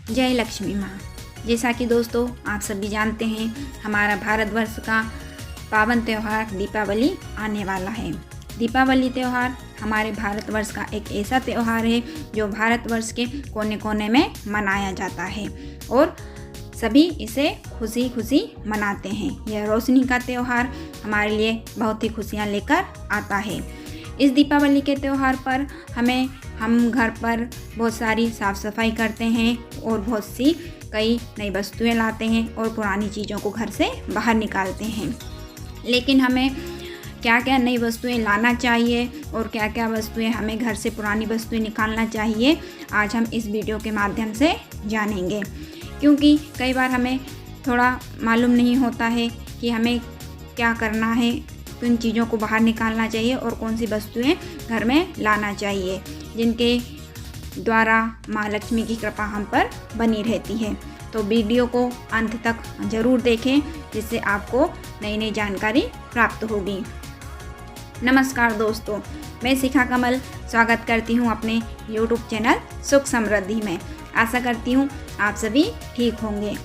जय लक्ष्मी माँ। जैसा कि दोस्तों आप सभी जानते हैं, हमारा भारतवर्ष का पावन त्यौहार दीपावली आने वाला है। दीपावली त्यौहार हमारे भारतवर्ष का एक ऐसा त्यौहार है जो भारतवर्ष के कोने कोने में मनाया जाता है और सभी इसे खुशी खुशी मनाते हैं। यह रोशनी का त्यौहार हमारे लिए बहुत ही खुशियाँ लेकर आता है। इस दीपावली के त्यौहार पर हम घर पर बहुत सारी साफ़ सफाई करते हैं और बहुत सी कई नई वस्तुएं लाते हैं और पुरानी चीज़ों को घर से बाहर निकालते हैं। लेकिन हमें क्या क्या नई वस्तुएं लाना चाहिए और क्या क्या वस्तुएं हमें घर से पुरानी वस्तुएं निकालना चाहिए, आज हम इस वीडियो के माध्यम से जानेंगे। क्योंकि कई बार हमें थोड़ा मालूम नहीं होता है कि हमें क्या करना है, किन चीज़ों को बाहर निकालना चाहिए और कौन सी वस्तुएं घर में लाना चाहिए, जिनके द्वारा माँ लक्ष्मी की कृपा हम पर बनी रहती है। तो वीडियो को अंत तक ज़रूर देखें, जिससे आपको नई नई जानकारी प्राप्त होगी। नमस्कार दोस्तों, मैं शिखा कमल स्वागत करती हूँ अपने YouTube चैनल सुख समृद्धि में। आशा करती हूँ आप सभी ठीक होंगे।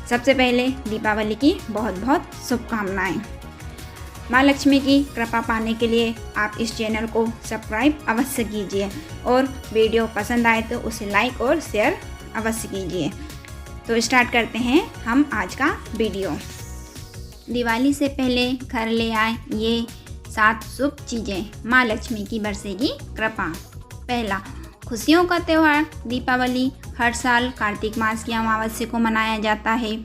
सबसे पहले दीपावली की बहुत बहुत शुभकामनाएँ। माँ लक्ष्मी की कृपा पाने के लिए आप इस चैनल को सब्सक्राइब अवश्य कीजिए और वीडियो पसंद आए तो उसे लाइक और शेयर अवश्य कीजिए। तो स्टार्ट करते हैं हम आज का वीडियो। दिवाली से पहले घर ले आए ये 7 शुभ चीज़ें, माँ लक्ष्मी की बरसेगी कृपा। पहला, खुशियों का त्यौहार दीपावली हर साल कार्तिक मास की अमावस्या को मनाया जाता है।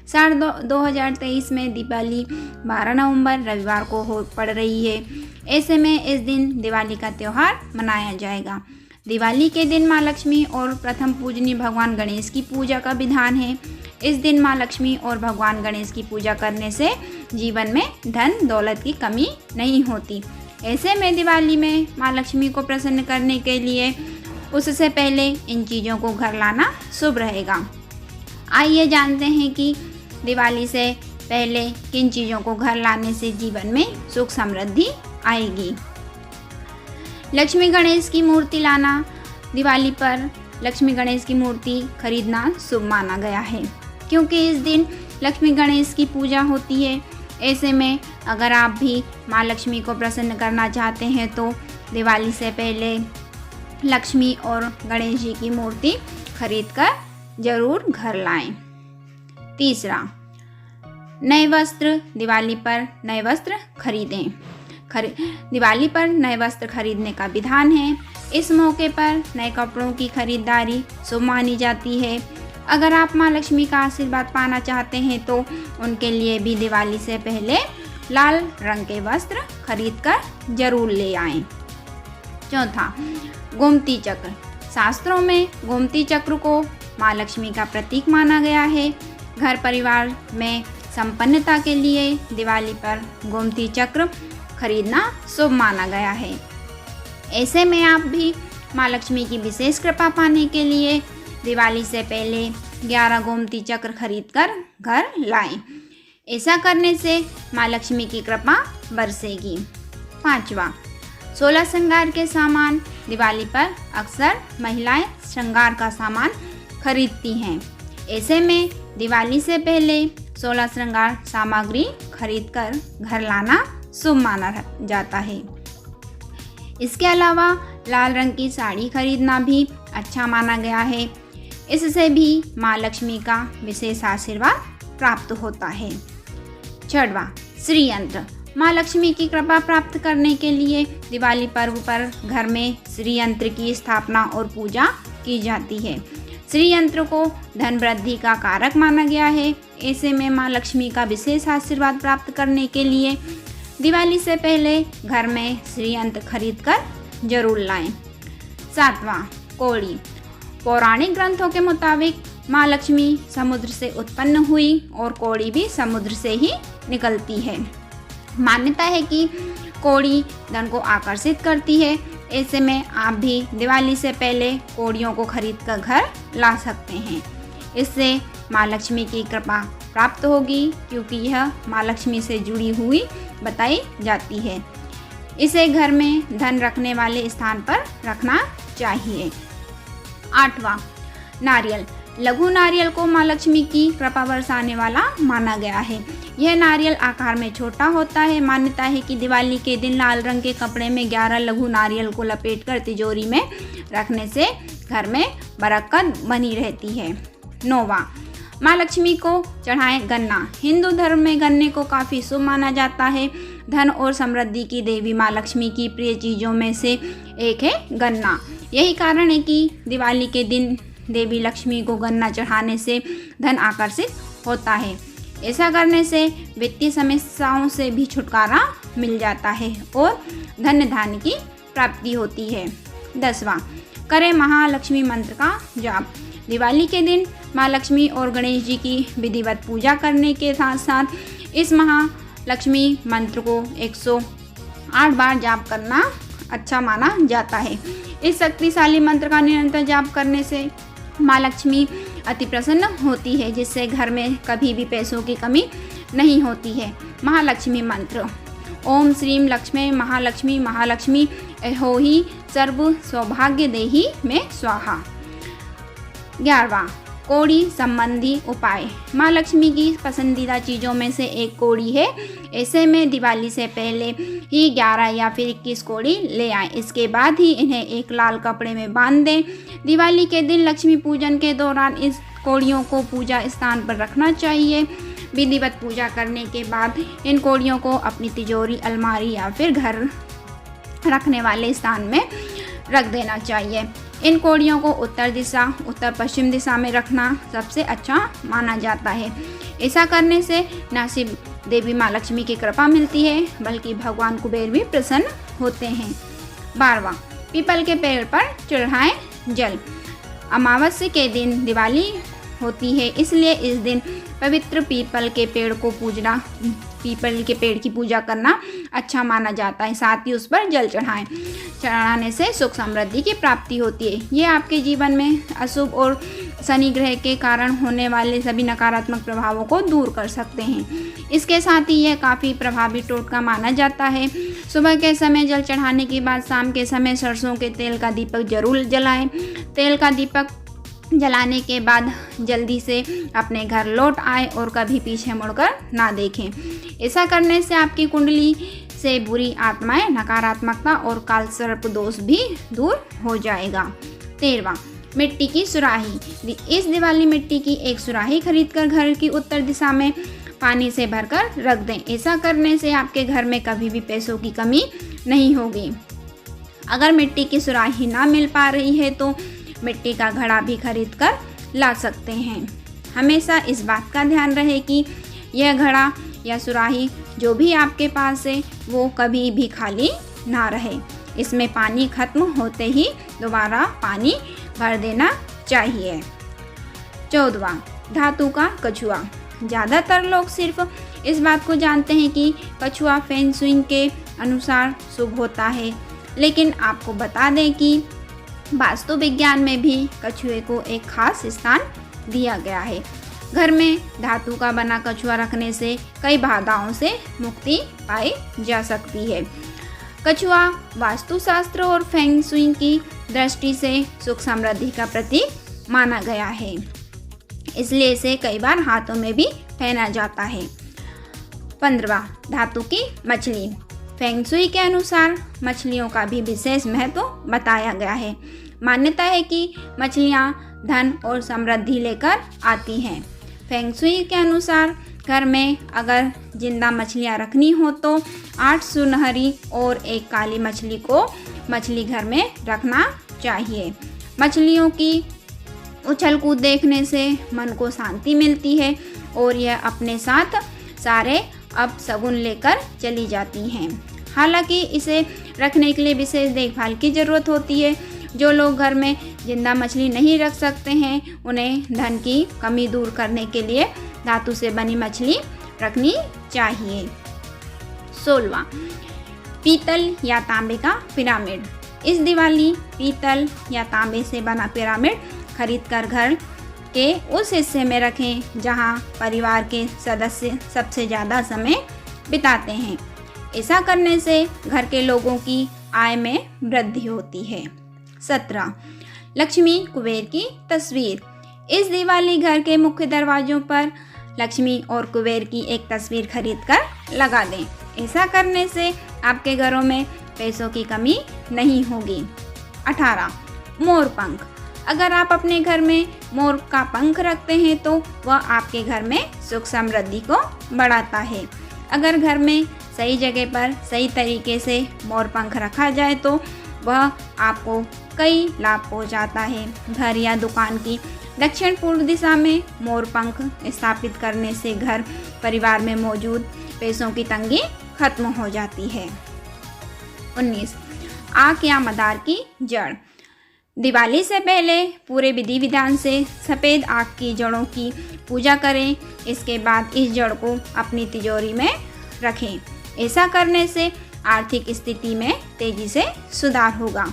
साल 2023 में दीपावली 12 नवंबर रविवार को हो पड़ रही है। ऐसे में इस दिन दिवाली का त्यौहार मनाया जाएगा। दिवाली के दिन माँ लक्ष्मी और प्रथम पूजनीय भगवान गणेश की पूजा का विधान है। इस दिन माँ लक्ष्मी और भगवान गणेश की पूजा करने से जीवन में धन दौलत की कमी नहीं होती। ऐसे में दिवाली में माँ लक्ष्मी को प्रसन्न करने के लिए उससे पहले इन चीज़ों को घर लाना शुभ रहेगा। आइए जानते हैं कि दिवाली से पहले किन चीज़ों को घर लाने से जीवन में सुख समृद्धि आएगी। लक्ष्मी गणेश की मूर्ति लाना। दिवाली पर लक्ष्मी गणेश की मूर्ति खरीदना शुभ माना गया है, क्योंकि इस दिन लक्ष्मी गणेश की पूजा होती है। ऐसे में अगर आप भी माँ लक्ष्मी को प्रसन्न करना चाहते हैं तो दिवाली से पहले लक्ष्मी और गणेश जी की मूर्ति खरीदकर जरूर घर लाएं। तीसरा, नए वस्त्र। दिवाली पर नए वस्त्र खरीदें। दिवाली पर नए वस्त्र खरीदने का विधान है। इस मौके पर नए कपड़ों की खरीदारी शुभ मानी जाती है। अगर आप माँ लक्ष्मी का आशीर्वाद पाना चाहते हैं तो उनके लिए भी दिवाली से पहले लाल रंग के वस्त्र खरीदकर जरूर ले आएं। चौथा, गोमती चक्र। शास्त्रों में गोमती चक्र को माँ लक्ष्मी का प्रतीक माना गया है। घर परिवार में संपन्नता के लिए दिवाली पर गोमती चक्र खरीदना शुभ माना गया है। ऐसे में आप भी माँ लक्ष्मी की विशेष कृपा पाने के लिए दिवाली से पहले 11 गोमती चक्र खरीदकर घर लाएं। ऐसा करने से माँ लक्ष्मी की कृपा बरसेगी। पांचवा, 16 श्रृंगार के सामान। दिवाली पर अक्सर महिलाएं श्रृंगार का सामान खरीदती हैं। ऐसे में दिवाली से पहले 16 श्रृंगार सामग्री खरीदकर घर लाना शुभ माना जाता है। इसके अलावा लाल रंग की साड़ी खरीदना भी अच्छा माना गया है। इससे भी माँ लक्ष्मी का विशेष आशीर्वाद प्राप्त होता है। छठवां, श्री यंत्र। माँ लक्ष्मी की कृपा प्राप्त करने के लिए दिवाली पर्व पर घर में श्री यंत्र की स्थापना और पूजा की जाती है। श्री यंत्र को धन वृद्धि का कारक माना गया है। ऐसे में माँ लक्ष्मी का विशेष आशीर्वाद प्राप्त करने के लिए दिवाली से पहले घर में श्री यंत्र खरीदकर जरूर लाएं। सातवां, कौड़ी। पौराणिक ग्रंथों के मुताबिक माँ लक्ष्मी समुद्र से उत्पन्न हुई और कौड़ी भी समुद्र से ही निकलती है। मान्यता है कि कौड़ी धन को आकर्षित करती है। ऐसे में आप भी दिवाली से पहले कौड़ियों को खरीद कर घर ला सकते हैं। इससे माँ लक्ष्मी की कृपा प्राप्त होगी, क्योंकि यह माँ लक्ष्मी से जुड़ी हुई बताई जाती है। इसे घर में धन रखने वाले स्थान पर रखना चाहिए। आठवां, नारियल। लघु नारियल को माँ लक्ष्मी की कृपा बरसाने वाला माना गया है। यह नारियल आकार में छोटा होता है। मान्यता है कि दिवाली के दिन लाल रंग के कपड़े में 11 लघु नारियल को लपेटकर तिजोरी में रखने से घर में बरकत बनी रहती है। 9वां, माँ लक्ष्मी को चढ़ाएं गन्ना। हिंदू धर्म में गन्ने को काफ़ी शुभ माना जाता है। धन और समृद्धि की देवी माँ लक्ष्मी की प्रिय चीज़ों में से एक है गन्ना। यही कारण है कि दिवाली के दिन देवी लक्ष्मी को गन्ना चढ़ाने से धन आकर्षित होता है। ऐसा करने से वित्तीय समस्याओं से भी छुटकारा मिल जाता है और धन्य धान्य की प्राप्ति होती है। 10वां, करें महालक्ष्मी मंत्र का जाप। दिवाली के दिन माँ लक्ष्मी और गणेश जी की विधिवत पूजा करने के साथ साथ इस महालक्ष्मी मंत्र को 108 बार जाप करना अच्छा माना जाता है। इस शक्तिशाली मंत्र का निरंतर जाप करने से माँ लक्ष्मी अति प्रसन्न होती है, जिससे घर में कभी भी पैसों की कमी नहीं होती है। महालक्ष्मी मंत्र: ओम श्रीम लक्ष्मी महालक्ष्मी महालक्ष्मी ऐहोहि सर्व सौभाग्य देहि में स्वाहा। 11वां, कोड़ी संबंधी उपाय। माँ लक्ष्मी की पसंदीदा चीज़ों में से एक कोड़ी है। ऐसे में दिवाली से पहले ही 11 या फिर 21 कोड़ी ले आएं। इसके बाद ही इन्हें एक लाल कपड़े में बांध दें। दिवाली के दिन लक्ष्मी पूजन के दौरान इस कोड़ियों को पूजा स्थान पर रखना चाहिए। विधिवत पूजा करने के बाद इन कोड़ियों को अपनी तिजोरी, अलमारी या फिर घर रखने वाले स्थान में रख देना चाहिए। इन कोड़ियों को उत्तर पश्चिम दिशा में रखना सबसे अच्छा माना जाता है। ऐसा करने से न सिर्फ देवी माँ लक्ष्मी की कृपा मिलती है, बल्कि भगवान कुबेर भी प्रसन्न होते हैं। 12वां, पीपल के पेड़ पर चढ़ाएं जल। अमावस्या के दिन दिवाली होती है, इसलिए इस दिन पवित्र पीपल के पेड़ की पूजा करना अच्छा माना जाता है। साथ ही उस पर जल चढ़ाने से सुख समृद्धि की प्राप्ति होती है। ये आपके जीवन में अशुभ और शनि ग्रह के कारण होने वाले सभी नकारात्मक प्रभावों को दूर कर सकते हैं। इसके साथ ही यह काफ़ी प्रभावी टोटका माना जाता है। सुबह के समय जल चढ़ाने के बाद शाम के समय सरसों के तेल का दीपक जरूर जलाएं। तेल का दीपक जलाने के बाद जल्दी से अपने घर लौट आए और कभी पीछे मुड़कर ना देखें। ऐसा करने से आपकी कुंडली से बुरी आत्माएं, नकारात्मकता और कालसर्प दोष भी दूर हो जाएगा। 13वां, मिट्टी की सुराही। इस दिवाली मिट्टी की एक सुराही खरीदकर घर की उत्तर दिशा में पानी से भरकर रख दें। ऐसा करने से आपके घर में कभी भी पैसों की कमी नहीं होगी। अगर मिट्टी की सुराही ना मिल पा रही है तो मिट्टी का घड़ा भी खरीद कर ला सकते हैं। हमेशा इस बात का ध्यान रहे कि यह घड़ा या सुराही जो भी आपके पास है वो कभी भी खाली ना रहे। इसमें पानी खत्म होते ही दोबारा पानी भर देना चाहिए। 14वां, धातु का कछुआ। ज़्यादातर लोग सिर्फ इस बात को जानते हैं कि कछुआ फेंग शुई के अनुसार शुभ होता है, लेकिन आपको बता दें कि वास्तु विज्ञान में भी कछुए को एक खास स्थान दिया गया है। घर में धातु का बना कछुआ रखने से कई बाधाओं से मुक्ति पाई जा सकती है। कछुआ वास्तुशास्त्र और फेंग शुई की दृष्टि से सुख समृद्धि का प्रतीक माना गया है, इसलिए इसे कई बार हाथों में भी पहना जाता है। 15वां, धातु की मछली। फेंग शुई के अनुसार मछलियों का भी विशेष महत्व बताया गया है। मान्यता है कि मछलियाँ धन और समृद्धि लेकर आती हैं। फेंग शुई के अनुसार घर में अगर जिंदा मछलियाँ रखनी हो तो 8 सुनहरी और एक काली मछली को मछली घर में रखना चाहिए। मछलियों की उछल कूद देखने से मन को शांति मिलती है और यह अपने साथ सारे अपशगुन लेकर चली जाती हैं। हालांकि इसे रखने के लिए विशेष देखभाल की ज़रूरत होती है। जो लोग घर में जिंदा मछली नहीं रख सकते हैं उन्हें धन की कमी दूर करने के लिए धातु से बनी मछली रखनी चाहिए। 16वां, पीतल या तांबे का पिरामिड। इस दिवाली पीतल या तांबे से बना पिरामिड खरीदकर घर के उस हिस्से में रखें जहां परिवार के सदस्य सबसे ज़्यादा समय बिताते हैं। ऐसा करने से घर के लोगों की आय में वृद्धि होती है। 17, लक्ष्मी कुबेर की तस्वीर। इस दिवाली घर के मुख्य दरवाजों पर लक्ष्मी और कुबेर की एक तस्वीर खरीदकर लगा दें। ऐसा करने से आपके घरों में पैसों की कमी नहीं होगी। 18. मोर पंख। अगर आप अपने घर में मोर का पंख रखते हैं तो वह आपके घर में सुख समृद्धि को बढ़ाता है। अगर घर में सही जगह पर सही तरीके से मोर पंख रखा जाए तो वह आपको कई लाभ पहुंचाता है। घर या दुकान की दक्षिण पूर्व दिशा में मोर पंख स्थापित करने से घर परिवार में मौजूद पैसों की तंगी खत्म हो जाती है। 19. आक या मदार की जड़। दिवाली से पहले पूरे विधि विधान से सफ़ेद आक की जड़ों की पूजा करें। इसके बाद इस जड़ को अपनी तिजोरी में रखें। ऐसा करने से आर्थिक स्थिति में तेजी से सुधार होगा।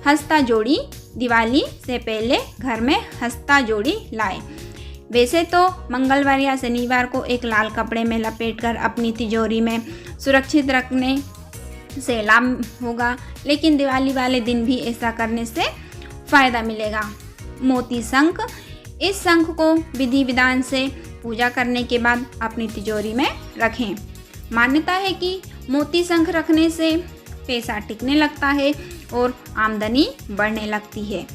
हस्ता जोड़ी। दिवाली से पहले घर में हस्ता जोड़ी लाएं। वैसे तो मंगलवार या शनिवार को एक लाल कपड़े में लपेटकर अपनी तिजोरी में सुरक्षित रखने से लाभ होगा, लेकिन दिवाली वाले दिन भी ऐसा करने से फ़ायदा मिलेगा। मोती शंख। इस शंख को विधि विधान से पूजा करने के बाद अपनी तिजोरी में रखें। मान्यता है कि मोती शंख रखने से पैसा टिकने लगता है और आमदनी बढ़ने लगती है।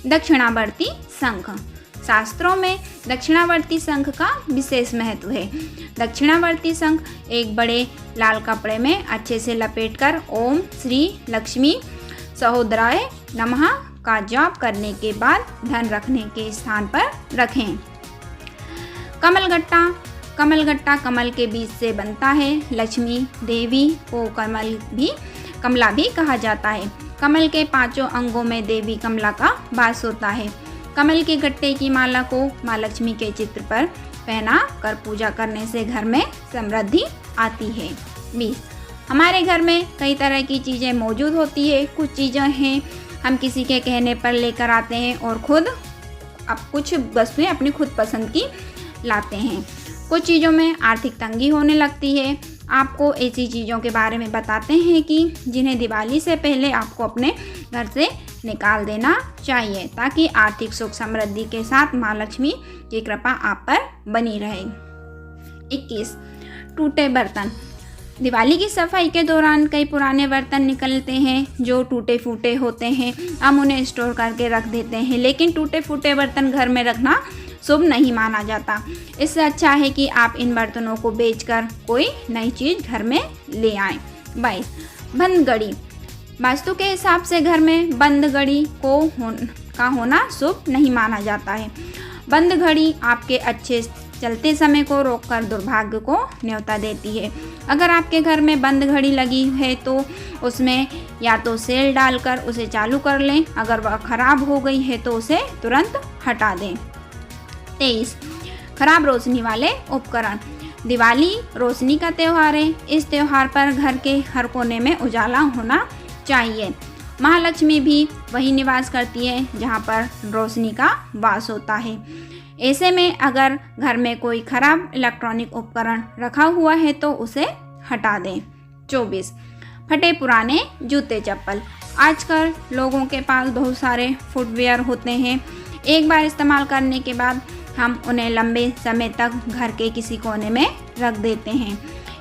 दक्षिणावर्ती शंख। शास्त्रों में दक्षिणावर्ती शंख का विशेष महत्व है। दक्षिणावर्ती शंख एक बड़े लाल कपड़े में अच्छे से लपेटकर ओम श्री लक्ष्मी सहोदराय नमः का जाप करने के बाद धन रखने के स्थान पर रखें। कमलगट्टा। कमलगट्टा कमल के बीज से बनता है। लक्ष्मी देवी को कमला भी कहा जाता है। कमल के 5 अंगों में देवी कमला का वास होता है। कमल के गट्टे की माला को माँ लक्ष्मी के चित्र पर पहना कर पूजा करने से घर में समृद्धि आती है। 20. हमारे घर में कई तरह की चीज़ें मौजूद होती है। कुछ चीज़ें हैं हम किसी के कहने पर लेकर आते हैं और कुछ वस्तुएं अपनी खुद पसंद की लाते हैं। कुछ चीज़ों में आर्थिक तंगी होने लगती है। आपको ऐसी चीज़ों के बारे में बताते हैं कि जिन्हें दिवाली से पहले आपको अपने घर से निकाल देना चाहिए ताकि आर्थिक सुख समृद्धि के साथ माँ लक्ष्मी की कृपा आप पर बनी रहे। 21. टूटे बर्तन। दिवाली की सफाई के दौरान कई पुराने बर्तन निकलते हैं जो टूटे फूटे होते हैं। हम उन्हें स्टोर करके रख देते हैं, लेकिन टूटे फूटे बर्तन घर में रखना शुभ नहीं माना जाता। इससे अच्छा है कि आप इन बर्तनों को बेचकर कोई नई चीज़ घर में ले आएं। 22. बंद घड़ी। वास्तु के हिसाब से घर में बंद घड़ी का होना शुभ नहीं माना जाता है। बंद घड़ी आपके अच्छे चलते समय को रोककर दुर्भाग्य को न्योता देती है। अगर आपके घर में बंद घड़ी लगी है तो उसमें या तो सेल डालकर उसे चालू कर लें। अगर वह खराब हो गई है तो उसे तुरंत हटा दें। 23. खराब रोशनी वाले उपकरण। दिवाली रोशनी का त्यौहार है। इस त्यौहार पर घर के हर कोने में उजाला होना चाहिए। महालक्ष्मी भी वही निवास करती है जहाँ पर रोशनी का वास होता है। ऐसे में अगर घर में कोई खराब इलेक्ट्रॉनिक उपकरण रखा हुआ है तो उसे हटा दें। 24. फटे पुराने जूते चप्पल। आजकल लोगों के पास बहुत सारे फुटवेयर होते हैं। एक बार इस्तेमाल करने के बाद हम उन्हें लंबे समय तक घर के किसी कोने में रख देते हैं।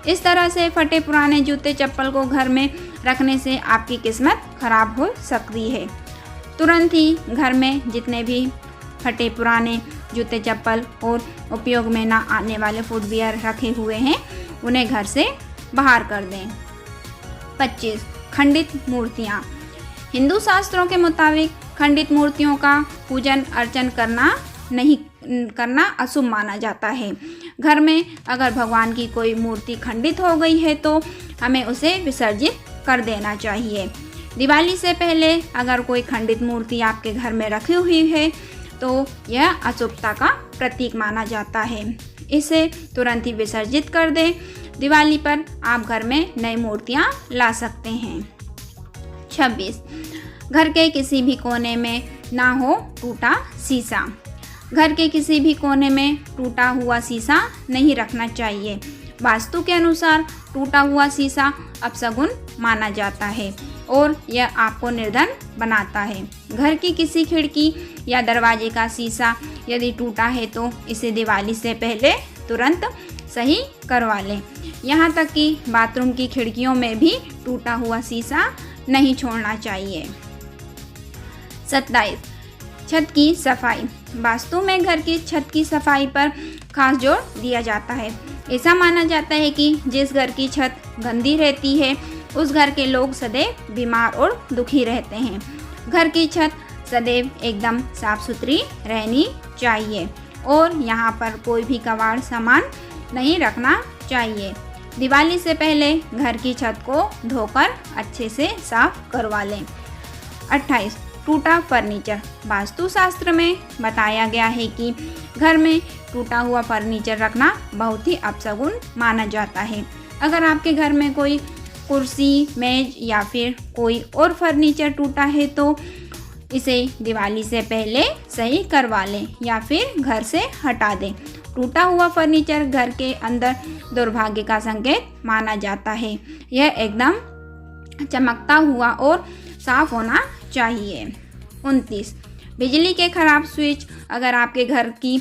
इस तरह से फटे पुराने जूते चप्पल को घर में रखने से आपकी किस्मत खराब हो सकती है। तुरंत ही घर में जितने भी फटे पुराने जूते चप्पल और उपयोग में ना आने वाले फुटवियर रखे हुए हैं उन्हें घर से बाहर कर दें। 25. खंडित मूर्तियाँ। हिंदू शास्त्रों के मुताबिक खंडित मूर्तियों का पूजन अर्चन करना अशुभ माना जाता है। घर में अगर भगवान की कोई मूर्ति खंडित हो गई है तो हमें उसे विसर्जित कर देना चाहिए। दिवाली से पहले अगर कोई खंडित मूर्ति आपके घर में रखी हुई है तो यह अशुभता का प्रतीक माना जाता है। इसे तुरंत ही विसर्जित कर दें। दिवाली पर आप घर में नई मूर्तियाँ ला सकते हैं। 26. घर के किसी भी कोने में ना हो टूटा शीशा। घर के किसी भी कोने में टूटा हुआ शीशा नहीं रखना चाहिए। वास्तु के अनुसार टूटा हुआ शीशा अपशगुन माना जाता है। और यह आपको निर्धन बनाता है। घर की किसी खिड़की या दरवाजे का शीशा यदि टूटा है तो इसे दिवाली से पहले तुरंत सही करवा लें। यहाँ तक कि बाथरूम की खिड़कियों में भी टूटा हुआ शीशा नहीं छोड़ना चाहिए। 27. छत की सफाई। वास्तु में घर की छत की सफाई पर खास जोर दिया जाता है। ऐसा माना जाता है कि जिस घर की छत गंदी रहती है उस घर के लोग सदैव बीमार और दुखी रहते हैं। घर की छत सदैव एकदम साफ सुथरी रहनी चाहिए और यहाँ पर कोई भी कबाड़ सामान नहीं रखना चाहिए। दिवाली से पहले घर की छत को धोकर अच्छे से साफ करवा लें। 28. टूटा फर्नीचर। वास्तुशास्त्र में बताया गया है कि घर में टूटा हुआ फर्नीचर रखना बहुत ही अपशगुन माना जाता है। अगर आपके घर में कोई कुर्सी, मेज या फिर कोई और फर्नीचर टूटा है तो इसे दिवाली से पहले सही करवा लें या फिर घर से हटा दें। टूटा हुआ फर्नीचर घर के अंदर दुर्भाग्य का संकेत माना जाता है। यह एकदम चमकता हुआ और साफ होना चाहिए। 29. बिजली के खराब स्विच। अगर आपके घर की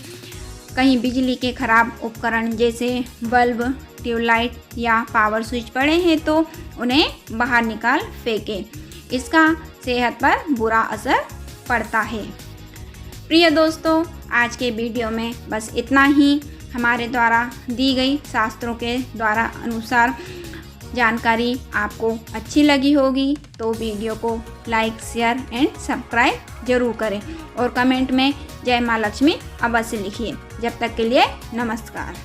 कहीं बिजली के खराब उपकरण जैसे बल्ब, ट्यूबलाइट या पावर स्विच पड़े हैं तो उन्हें बाहर निकाल फेंकें। इसका सेहत पर बुरा असर पड़ता है। प्रिय दोस्तों, आज के वीडियो में बस इतना ही। हमारे द्वारा दी गई शास्त्रों के द्वारा अनुसार जानकारी आपको अच्छी लगी होगी तो वीडियो को लाइक, शेयर एंड सब्सक्राइब जरूर करें और कमेंट में जय माँ लक्ष्मी अवश्य लिखिए। जब तक के लिए नमस्कार।